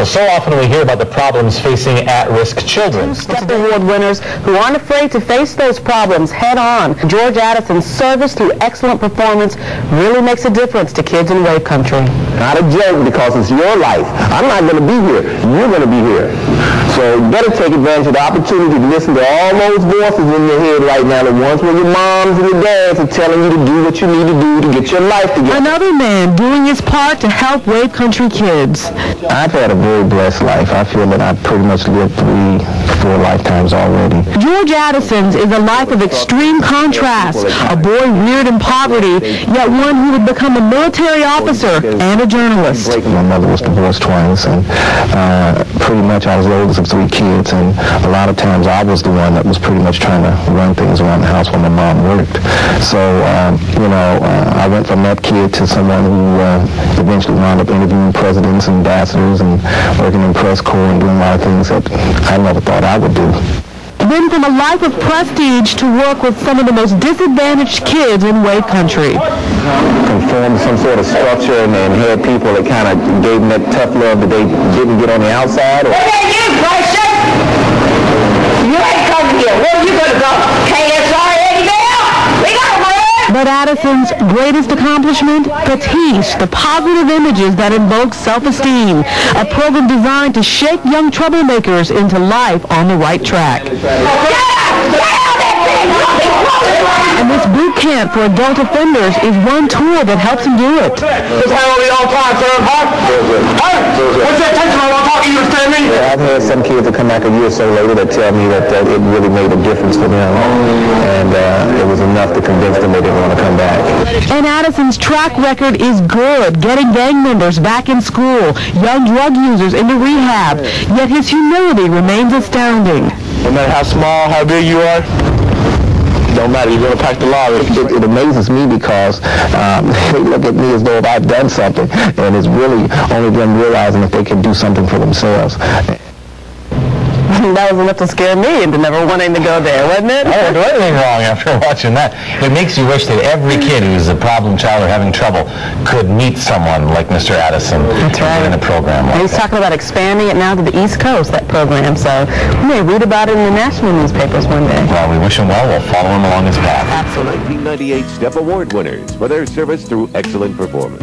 Well, so often we hear about the problems facing at-risk children. STEP Award winners who aren't afraid to face those problems head-on. George Addison's service through excellent performance really makes a difference to kids in Wave Country. Not a joke, because it's your life. I'm not going to be here. You're going to be here. So you better take advantage of the opportunity to listen to all those voices in your head right now, the ones where your moms and your dads are telling you to do what you need to do to get your life together. Another man doing his part to help Wave Country kids. I've had a very blessed life. I feel that I've pretty much lived 3-4 lifetimes already. George Addison's is a life of extreme contrast. A boy reared in poverty, yet one who would become a military officer and a journalist. My mother was divorced twice, and pretty much I was the oldest of 3 kids, and a lot of times I was the one that was pretty much trying to run things around the house when my mom worked. So, I went from that kid to someone who eventually wound up interviewing presidents and ambassadors and working in press corps and doing a lot of things that I never thought I would do. Then from a life of prestige to work with some of the most disadvantaged kids in Wave Country. Conformed some sort of structure and had people that kind of gave them that tough love that they didn't get on the outside. What are you, Christian? You ain't coming here. Where are you going to go? KSR, Eddie? We got to run! But Addison's greatest accomplishment? Batiste, the positive images that invoke self-esteem. A program designed to shake young troublemakers into life on the right track. And this boot camp for adult offenders is one tool that helps them do it. What's your attention? I want to talk to you, understand me? I've had some kids that come back a year or so later that tell me that it really made a difference for them, and it was enough to convince them they didn't want to come back. And Addison's track record is good, getting gang members back in school, young drug users into rehab, yet his humility remains astounding. No matter how small, how big you are, don't matter, you're going to pack the law. It amazes me because they look at me as though I've done something, and it's really only them realizing that they can do something for themselves. That was enough to scare me into never wanting to go there, wasn't it? I didn't do anything wrong after watching that. It makes you wish that every kid who's a problem child or having trouble could meet someone like Mr. Addison in a program like He's that. talking about expanding it now to the East Coast, that program, so we may read about it in the national newspapers one day. Well, we wish him well. We'll follow him along his path. Absolutely. 1998 STEP Award winners for their service through excellent performance.